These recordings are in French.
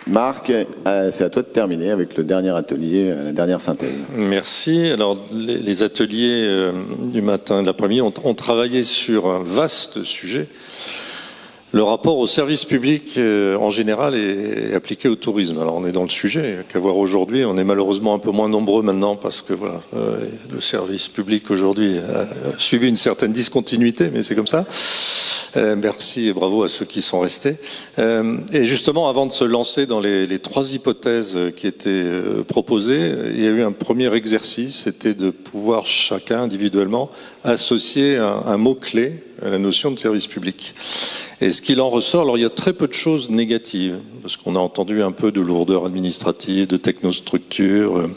Marc, c'est à toi de terminer avec le dernier atelier, la dernière synthèse. Merci. Alors, les ateliers du matin et de l'après-midi ont travaillé sur un vaste sujet. Le rapport au service public en général est appliqué au tourisme. Alors on est dans le sujet qu'à voir aujourd'hui. On est malheureusement un peu moins nombreux maintenant parce que voilà, le service public aujourd'hui a suivi une certaine discontinuité, mais c'est comme ça. Merci et bravo à ceux qui sont restés. Et justement, avant de se lancer dans les trois hypothèses qui étaient proposées, il y a eu un premier exercice, c'était de pouvoir chacun individuellement associer un mot-clé à la notion de service public. Et ce qu'il en ressort, alors il y a très peu de choses négatives, parce qu'on a entendu un peu de lourdeur administrative, de technostructure,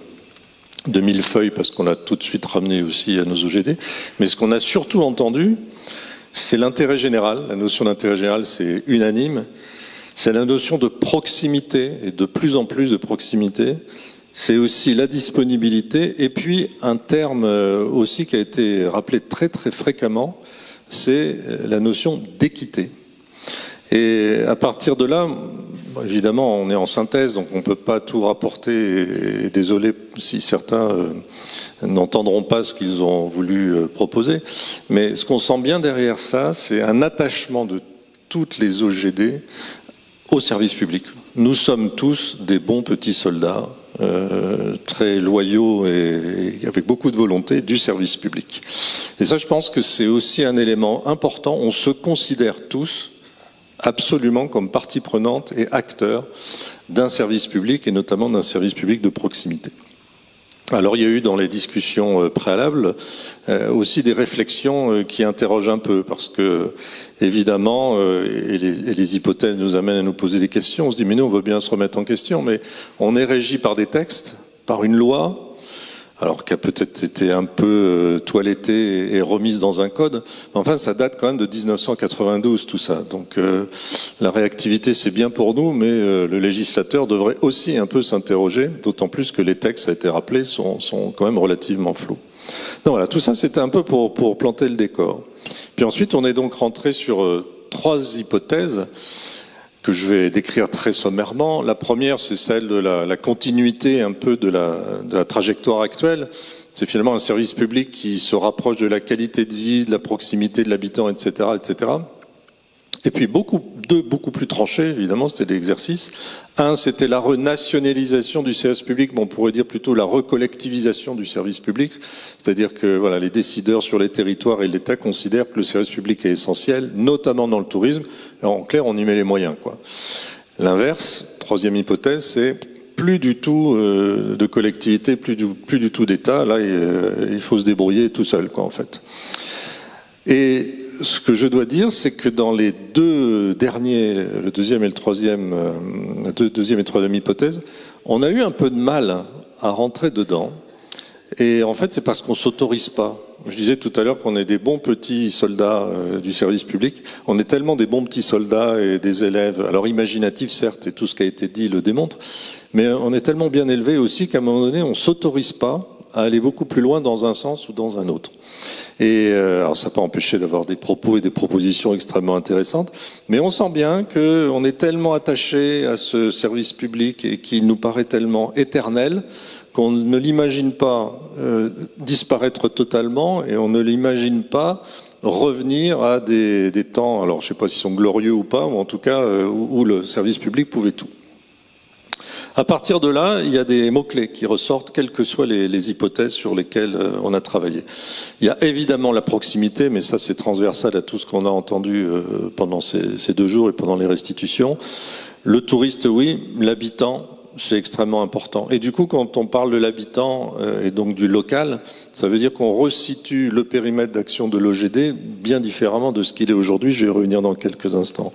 de millefeuille, parce qu'on a tout de suite ramené aussi à nos OGD. Mais ce qu'on a surtout entendu, c'est l'intérêt général. La notion d'intérêt général, c'est unanime. C'est la notion de proximité, et de plus en plus de proximité. C'est aussi la disponibilité, et puis un terme aussi qui a été rappelé très très fréquemment, c'est la notion d'équité. Et à partir de là, évidemment, on est en synthèse, donc on ne peut pas tout rapporter, et désolé si certains n'entendront pas ce qu'ils ont voulu proposer, mais ce qu'on sent bien derrière ça, c'est un attachement de toutes les OGD au service public. Nous sommes tous des bons petits soldats, très loyaux et avec beaucoup de volonté du service public. Et ça, je pense que c'est aussi un élément important. On se considère tous absolument comme partie prenante et acteur d'un service public et notamment d'un service public de proximité. Alors il y a eu dans les discussions préalables aussi des réflexions qui interrogent un peu parce que évidemment et les hypothèses nous amènent à nous poser des questions. On se dit mais nous on veut bien se remettre en question, mais on est régi par des textes, par une loi, alors qui a peut-être été un peu toilettée et remise dans un code. Mais enfin, ça date quand même de 1992, tout ça. Donc la réactivité, c'est bien pour nous, mais le législateur devrait aussi un peu s'interroger, d'autant plus que les textes, ça a été rappelé, sont quand même relativement flous. Donc voilà, tout ça, c'était un peu pour planter le décor. Puis ensuite, on est donc rentré sur trois hypothèses que je vais décrire très sommairement. La première, c'est celle de la continuité un peu de la trajectoire actuelle. C'est finalement un service public qui se rapproche de la qualité de vie, de la proximité de l'habitant, etc., etc. Et puis deux beaucoup plus tranchés, évidemment, c'était l'exercice. Un, c'était la renationalisation du service public, mais on pourrait dire plutôt la recollectivisation du service public. C'est-à-dire que voilà, les décideurs sur les territoires et l'État considèrent que le service public est essentiel, notamment dans le tourisme. Alors, en clair, on y met les moyens, quoi. L'inverse, troisième hypothèse, c'est plus du tout de collectivité, plus du tout d'État. Là, il faut se débrouiller tout seul, quoi, en fait. Et ce que je dois dire, c'est que dans les deux derniers, le deuxième et le troisième, la deuxième et troisième hypothèse, on a eu un peu de mal à rentrer dedans. Et en fait, c'est parce qu'on s'autorise pas. Je disais tout à l'heure qu'on est des bons petits soldats du service public. On est tellement des bons petits soldats et des élèves, alors imaginatifs certes, et tout ce qui a été dit le démontre, mais on est tellement bien élevés aussi qu'à un moment donné, on s'autorise pas à aller beaucoup plus loin dans un sens ou dans un autre. Et alors ça n'a pas empêché d'avoir des propos et des propositions extrêmement intéressantes, mais on sent bien qu'on est tellement attaché à ce service public et qu'il nous paraît tellement éternel qu'on ne l'imagine pas disparaître totalement et on ne l'imagine pas revenir à des temps, alors je ne sais pas s'ils sont glorieux ou pas, ou en tout cas où le service public pouvait tout. À partir de là, il y a des mots-clés qui ressortent, quelles que soient les hypothèses sur lesquelles on a travaillé. Il y a évidemment la proximité, mais ça c'est transversal à tout ce qu'on a entendu pendant ces 2 jours et pendant les restitutions. Le touriste, oui, l'habitant, c'est extrêmement important. Et du coup, quand on parle de l'habitant et donc du local, ça veut dire qu'on resitue le périmètre d'action de l'OGD bien différemment de ce qu'il est aujourd'hui. Je vais y revenir dans quelques instants.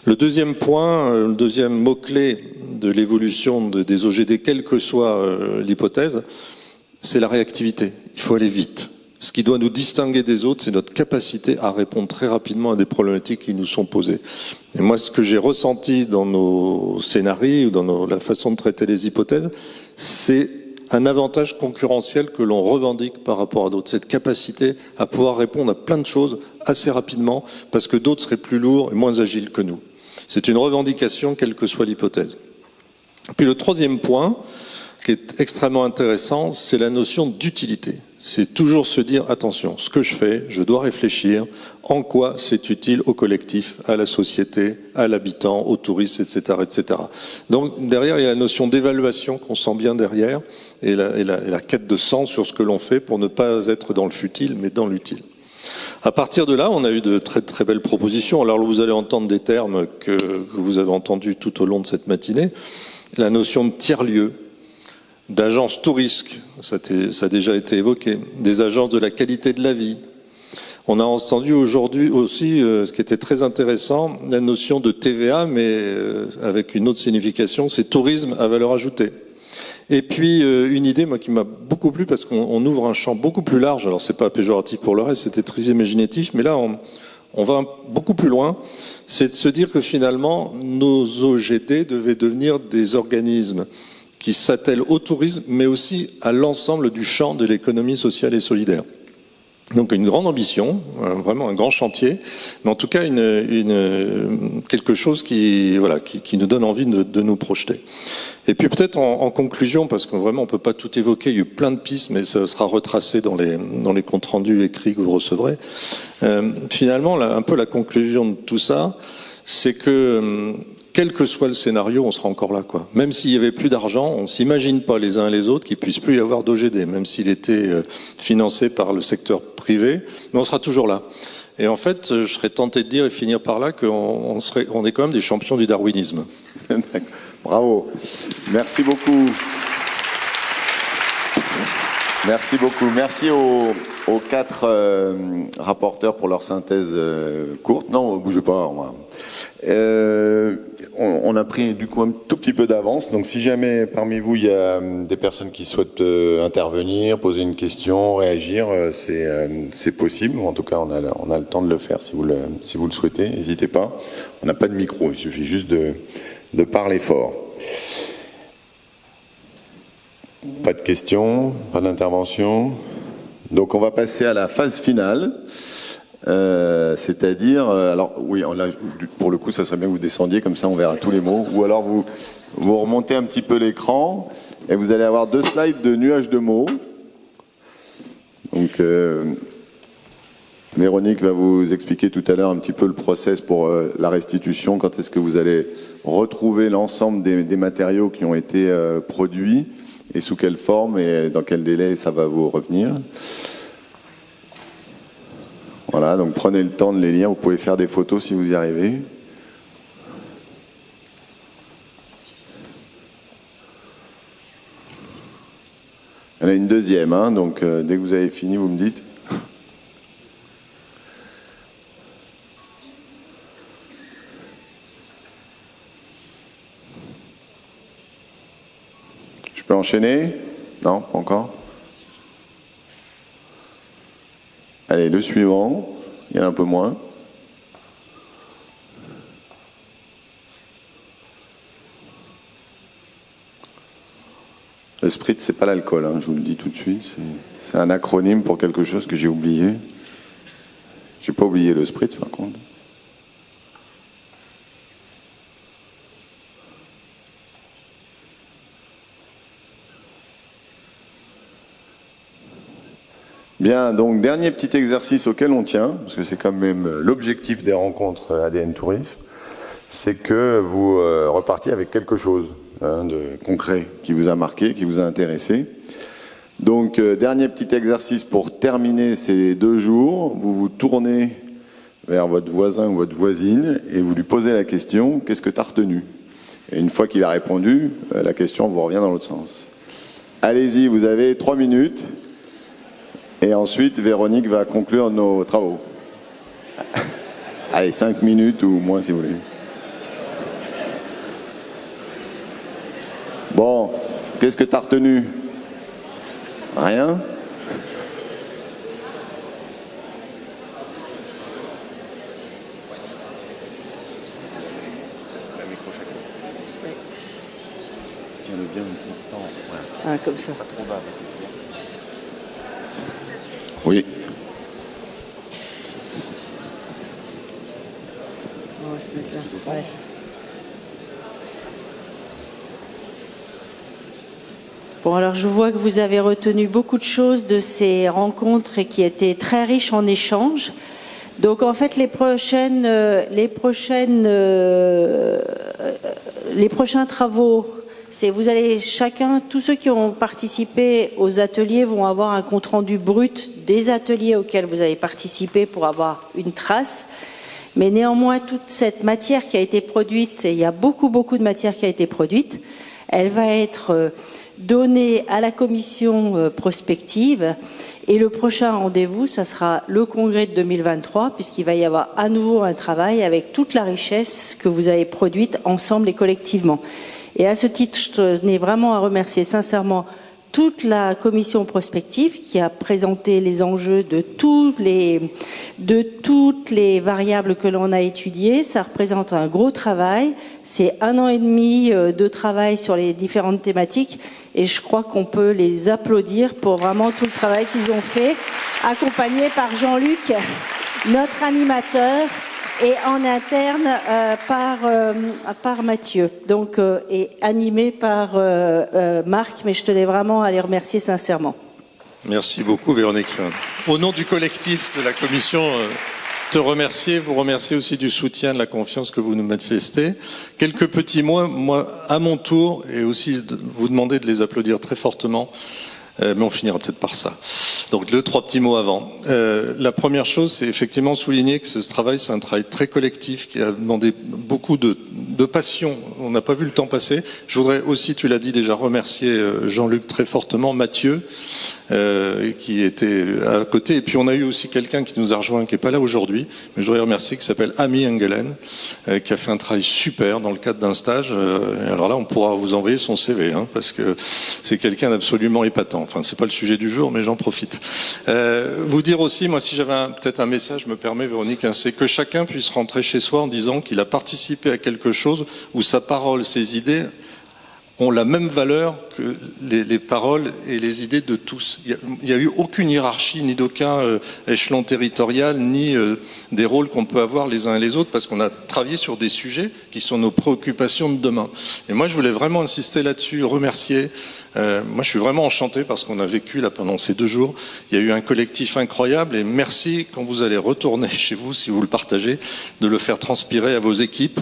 Le deuxième point, le deuxième mot-clé de l'évolution des OGD, quelle que soit l'hypothèse, c'est la réactivité. Il faut aller vite. Ce qui doit nous distinguer des autres, c'est notre capacité à répondre très rapidement à des problématiques qui nous sont posées. Et moi, ce que j'ai ressenti dans nos scénarios ou dans la façon de traiter les hypothèses, c'est un avantage concurrentiel que l'on revendique par rapport à d'autres. Cette capacité à pouvoir répondre à plein de choses assez rapidement parce que d'autres seraient plus lourds et moins agiles que nous. C'est une revendication, quelle que soit l'hypothèse. Puis le troisième point, qui est extrêmement intéressant, c'est la notion d'utilité. C'est toujours se dire, attention, ce que je fais, je dois réfléchir en quoi c'est utile au collectif, à la société, à l'habitant, aux touristes, etc., etc. Donc derrière, il y a la notion d'évaluation qu'on sent bien derrière et la quête de sens sur ce que l'on fait pour ne pas être dans le futile, mais dans l'utile. À partir de là, on a eu de très très belles propositions. Alors vous allez entendre des termes que vous avez entendus tout au long de cette matinée. La notion de tiers-lieu, d'agences tout risque, ça a déjà été évoqué, des agences de la qualité de la vie. On a entendu aujourd'hui aussi, ce qui était très intéressant, la notion de TVA, mais avec une autre signification, c'est tourisme à valeur ajoutée. Et puis une idée, moi, qui m'a beaucoup plu, parce qu'on ouvre un champ beaucoup plus large. Alors c'est pas péjoratif pour le reste, c'était très imaginatif, mais là on va beaucoup plus loin. C'est de se dire que finalement nos OGD devaient devenir des organismes qui s'attellent au tourisme, mais aussi à l'ensemble du champ de l'économie sociale et solidaire. Donc une grande ambition, vraiment un grand chantier, mais en tout cas quelque chose qui nous donne envie de nous projeter. Et puis peut-être en conclusion, parce que vraiment on peut pas tout évoquer, il y a eu plein de pistes, mais ça sera retracé dans les comptes rendus écrits que vous recevrez. Finalement, un peu la conclusion de tout ça, c'est que quel que soit le scénario, on sera encore là, quoi. Même s'il y avait plus d'argent, on s'imagine pas les uns et les autres qu'il puisse plus y avoir d'OGD, même s'il était financé par le secteur privé, mais on sera toujours là. Et en fait, je serais tenté de dire et finir par là qu'on est quand même des champions du darwinisme. Bravo. Merci beaucoup. Merci beaucoup. Merci aux 4 rapporteurs pour leur synthèse courte. Non, bougez pas. On a pris du coup un tout petit peu d'avance. Donc si jamais parmi vous il y a des personnes qui souhaitent intervenir, poser une question, réagir, c'est possible. En tout cas, on a le temps de le faire si vous le souhaitez. N'hésitez pas. On n'a pas de micro. Il suffit juste de parler fort. Pas de questions, pas d'intervention. Donc on va passer à la phase finale, c'est-à-dire, alors oui, pour le coup, ça serait bien que vous descendiez, comme ça on verra tous les mots, ou alors vous remontez un petit peu l'écran et vous allez avoir 2 slides de nuages de mots. Donc Véronique va vous expliquer tout à l'heure un petit peu le process pour la restitution, quand est-ce que vous allez retrouver l'ensemble des matériaux qui ont été produits, et sous quelle forme et dans quel délai ça va vous revenir. Voilà, donc prenez le temps de les lire, vous pouvez faire des photos si vous y arrivez. Il y en a une deuxième, hein, donc dès que vous avez fini, vous me dites. Je peux enchaîner? Non, pas encore. Allez, le suivant, il y en a un peu moins. Le spritz, c'est pas l'alcool, hein, je vous le dis tout de suite. C'est un acronyme pour quelque chose que j'ai oublié. J'ai pas oublié le spritz, par contre. Bien, donc dernier petit exercice auquel on tient, parce que c'est quand même l'objectif des rencontres ADN Tourisme, c'est que vous repartiez avec quelque chose de concret qui vous a marqué, qui vous a intéressé. Donc, dernier petit exercice pour terminer ces 2 jours, vous vous tournez vers votre voisin ou votre voisine et vous lui posez la question, qu'est-ce que tu as retenu? Et une fois qu'il a répondu, la question vous revient dans l'autre sens. Allez-y, vous avez 3 minutes. Et ensuite, Véronique va conclure nos travaux. Allez, 5 minutes ou moins si vous voulez. Bon, qu'est-ce que tu as retenu? Rien? Tiens-le bien. Ah, comme ça. Pas trop bas parce que c'est... Oui. On va se mettre là. Ouais. Bon, alors je vois que vous avez retenu beaucoup de choses de ces rencontres et qui étaient très riches en échanges. Donc en fait, les prochains travaux, c'est vous allez chacun, tous ceux qui ont participé aux ateliers vont avoir un compte-rendu brut des ateliers auxquels vous avez participé pour avoir une trace. Mais néanmoins, toute cette matière qui a été produite, et il y a beaucoup de matière qui a été produite, elle va être donnée à la commission prospective. Et le prochain rendez-vous, ça sera le congrès de 2023, puisqu'il va y avoir à nouveau un travail avec toute la richesse que vous avez produite ensemble et collectivement. Et à ce titre, je tenais vraiment à remercier sincèrement toute la commission prospective qui a présenté les enjeux de toutes les variables que l'on a étudiées. Ça représente un gros travail. C'est 1 an et demi de travail sur les différentes thématiques et je crois qu'on peut les applaudir pour vraiment tout le travail qu'ils ont fait, accompagné par Jean-Luc, notre animateur, et en interne par Mathieu, donc et animé par Marc, mais je tenais vraiment à les remercier sincèrement. Merci beaucoup Véronique. Au nom du collectif de la commission, te remercier, vous remercier aussi du soutien, de la confiance que vous nous manifestez. Quelques petits mots, moi à mon tour, et aussi vous demander de les applaudir très fortement, mais on finira peut-être par ça. Donc 2-3 petits mots avant. La première chose, c'est effectivement souligner que ce travail, c'est un travail très collectif qui a demandé beaucoup de passion. On n'a pas vu le temps passer. Je voudrais aussi, tu l'as dit déjà, remercier Jean-Luc très fortement, Mathieu, qui était à côté. Et puis on a eu aussi quelqu'un qui nous a rejoint, qui est pas là aujourd'hui, mais je voudrais remercier, qui s'appelle Ami Engelen, qui a fait un travail super dans le cadre d'un stage. Alors là, on pourra vous envoyer son CV, hein, parce que c'est quelqu'un d'absolument épatant. Enfin, c'est pas le sujet du jour, mais j'en profite. Vous dire aussi, moi, si j'avais peut-être un message, je me permets, Véronique, hein, c'est que chacun puisse rentrer chez soi en disant qu'il a participé à quelque chose où sa parole, ses idées ont la même valeur que les paroles et les idées de tous. Il n'y a eu aucune hiérarchie, ni d'aucun échelon territorial, ni des rôles qu'on peut avoir les uns et les autres, parce qu'on a travaillé sur des sujets qui sont nos préoccupations de demain. Et moi, je voulais vraiment insister là-dessus, remercier. Moi, je suis vraiment enchanté parce qu'on a vécu là pendant ces 2 jours. Il y a eu un collectif incroyable et merci quand vous allez retourner chez vous, si vous le partagez, de le faire transpirer à vos équipes,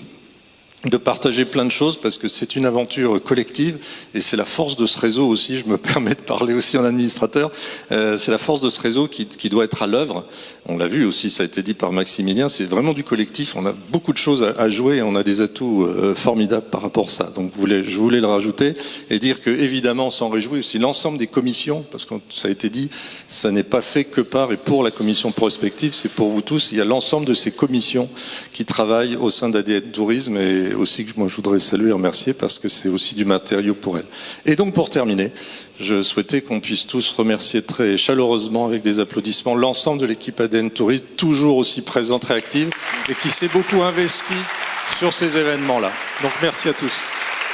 de partager plein de choses parce que c'est une aventure collective et c'est la force de ce réseau aussi, je me permets de parler aussi en administrateur, c'est la force de ce réseau qui doit être à l'œuvre. On l'a vu aussi, ça a été dit par Maximilien, c'est vraiment du collectif, on a beaucoup de choses à jouer et on a des atouts formidables par rapport à ça. Donc je voulais le rajouter et dire que évidemment on s'en réjouit aussi l'ensemble des commissions, parce que ça a été dit, ça n'est pas fait que par et pour la commission prospective, c'est pour vous tous, il y a l'ensemble de ces commissions qui travaillent au sein d'ADN Tourisme et aussi que moi je voudrais saluer et remercier parce que c'est aussi du matériau pour elle. Et donc pour terminer, je souhaitais qu'on puisse tous remercier très chaleureusement avec des applaudissements l'ensemble de l'équipe ADN Tourisme, toujours aussi présente, réactive et qui s'est beaucoup investie sur ces événements-là. Donc merci à tous.